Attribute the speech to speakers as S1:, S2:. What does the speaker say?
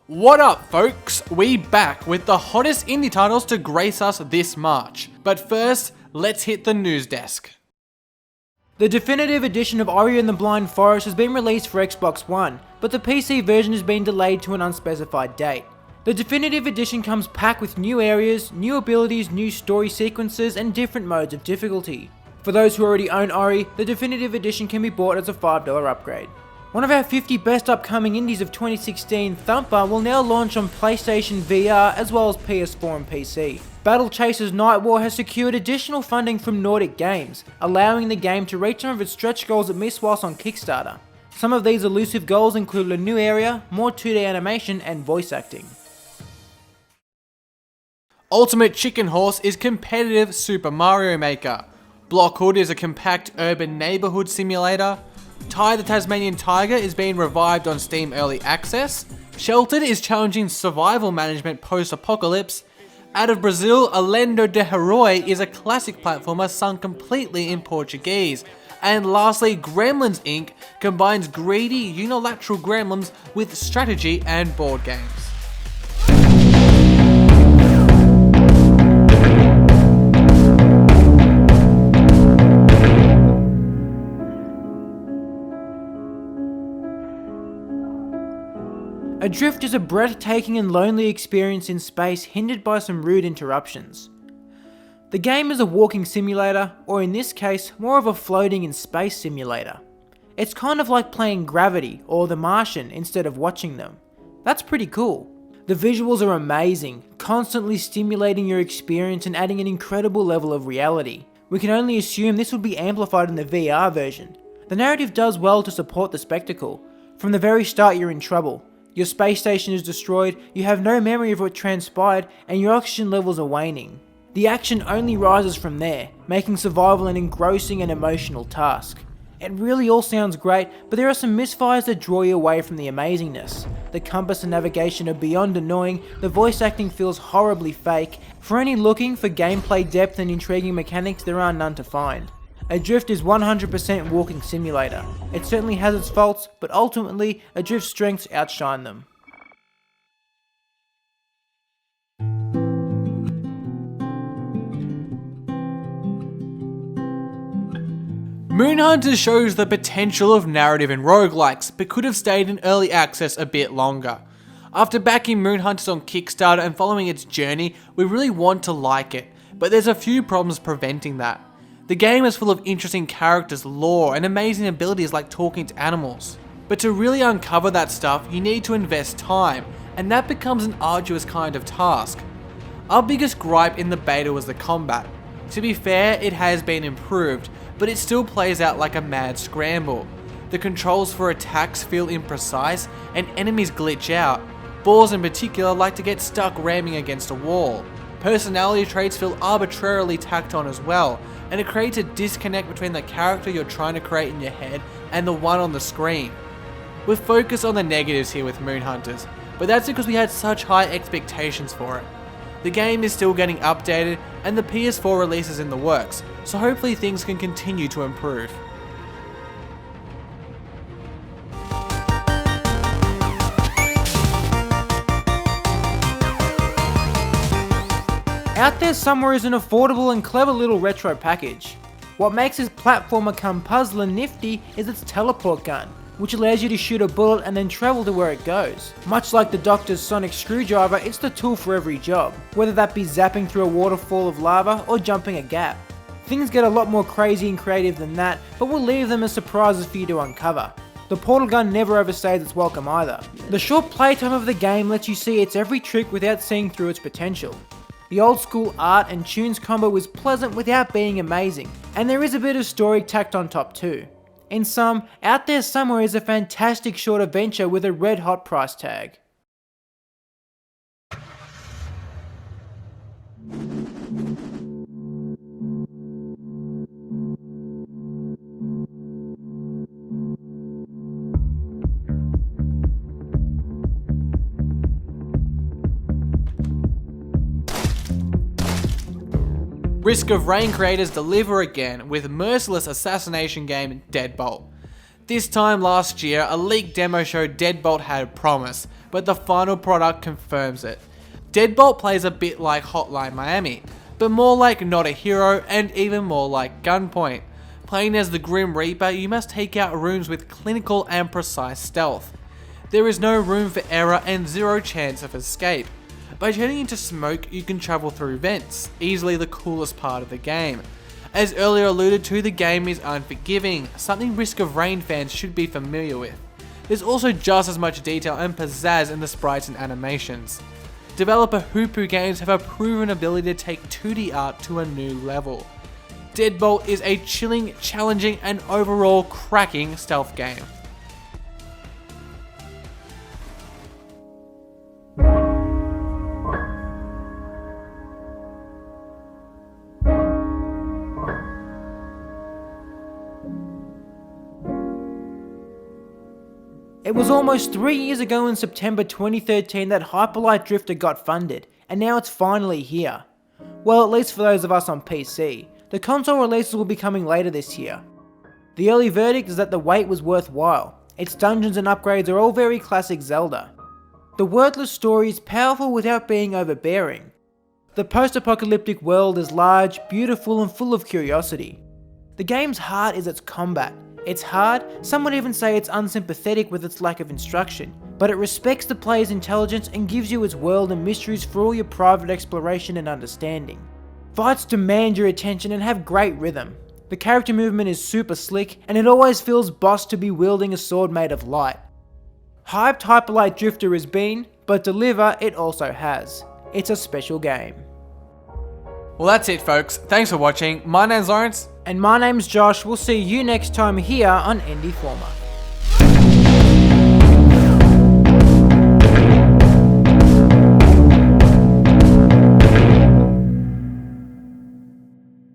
S1: What up, folks? We back with the hottest indie titles to grace us this March. But first, let's hit the news desk.
S2: The definitive edition of Ori and the Blind Forest has been released for Xbox One, but the PC version has been delayed to an unspecified date. The definitive edition comes packed with new areas, new abilities, new story sequences, and different modes of difficulty. For those who already own Ori, the definitive edition can be bought as a $5 upgrade. One of our 50 best upcoming indies of 2016, Thumper, will now launch on PlayStation VR as well as PS4 and PC. Battle Chasers Night War has secured additional funding from Nordic Games, allowing the game to reach some of its stretch goals it missed whilst on Kickstarter. Some of these elusive goals include a new area, more 2D animation, and voice acting.
S1: Ultimate Chicken Horse is competitive Super Mario Maker. Blockhood is a compact urban neighborhood simulator. Ty the Tasmanian Tiger is being revived on Steam Early Access. Sheltered is challenging survival management post-apocalypse. Out of Brazil, Alendo de Herói is a classic platformer sung completely in Portuguese. And lastly, Gremlins Inc. combines greedy unilateral gremlins with strategy and board games.
S2: Adrift is a breathtaking and lonely experience in space hindered by some rude interruptions. The game is a walking simulator, or in this case, more of a floating in space simulator. It's kind of like playing Gravity or The Martian instead of watching them. That's pretty cool. The visuals are amazing, constantly stimulating your experience and adding an incredible level of reality. We can only assume this will be amplified in the VR version. The narrative does well to support the spectacle. From the very start you're in trouble. Your space station is destroyed, you have no memory of what transpired, and your oxygen levels are waning. The action only rises from there, making survival an engrossing and emotional task. It really all sounds great, but there are some misfires that draw you away from the amazingness. The compass and navigation are beyond annoying, the voice acting feels horribly fake. For any looking for gameplay depth and intriguing mechanics, there are none to find. Adrift is 100% walking simulator. It certainly has its faults, but ultimately, Adrift's strengths outshine them.
S1: Moonhunters shows the potential of narrative in roguelikes, but could have stayed in early access a bit longer. After backing Moonhunters on Kickstarter and following its journey, we really want to like it, but there's a few problems preventing that. The game is full of interesting characters, lore, and amazing abilities like talking to animals. But to really uncover that stuff, you need to invest time, and that becomes an arduous kind of task. Our biggest gripe in the beta was the combat. To be fair, it has been improved, but it still plays out like a mad scramble. The controls for attacks feel imprecise, and enemies glitch out. Boars in particular like to get stuck ramming against a wall. Personality traits feel arbitrarily tacked on as well, and it creates a disconnect between the character you're trying to create in your head and the one on the screen. We've focused on the negatives here with Moonhunters, but that's because we had such high expectations for it. The game is still getting updated, and the PS4 release is in the works, so hopefully things can continue to improve.
S2: Out There Somewhere is an affordable and clever little retro package. What makes this platformer come puzzle and nifty is its teleport gun, which allows you to shoot a bullet and then travel to where it goes. Much like the Doctor's sonic screwdriver, it's the tool for every job, whether that be zapping through a waterfall of lava or jumping a gap. Things get a lot more crazy and creative than that, but we'll leave them as surprises for you to uncover. The portal gun never overstays its welcome either. The short playtime of the game lets you see its every trick without seeing through its potential. The old school art and tunes combo was pleasant without being amazing, and there is a bit of story tacked on top too. In sum, Out There Somewhere is a fantastic short adventure with a red hot price tag.
S1: Risk of Rain creators deliver again with merciless assassination game Deadbolt. This time last year, a leaked demo showed Deadbolt had promise, but the final product confirms it. Deadbolt plays a bit like Hotline Miami, but more like Not a Hero and even more like Gunpoint. Playing as the Grim Reaper, you must take out rooms with clinical and precise stealth. There is no room for error and zero chance of escape. By turning into smoke, you can travel through vents, easily the coolest part of the game. As earlier alluded to, the game is unforgiving, something Risk of Rain fans should be familiar with. There's also just as much detail and pizzazz in the sprites and animations. Developer Hoopu Games have a proven ability to take 2D art to a new level. Deadbolt is a chilling, challenging, and overall cracking stealth game.
S2: It was almost 3 years ago in September 2013 that Hyperlight Drifter got funded, and now it's finally here. Well, at least for those of us on PC. The console releases will be coming later this year. The early verdict is that the wait was worthwhile. Its dungeons and upgrades are all very classic Zelda. The wordless story is powerful without being overbearing. The post-apocalyptic world is large, beautiful, and full of curiosity. The game's heart is its combat. It's hard, some would even say it's unsympathetic with its lack of instruction, but it respects the player's intelligence and gives you its world and mysteries for all your private exploration and understanding. Fights demand your attention and have great rhythm. The character movement is super slick, and it always feels boss to be wielding a sword made of light. Hyped Hyperlight Drifter has been, but deliver it also has. It's a special game.
S1: Well, that's it folks, thanks for watching. My name's Lawrence.
S2: And my name's Josh. We'll see you next time here on Indieformed.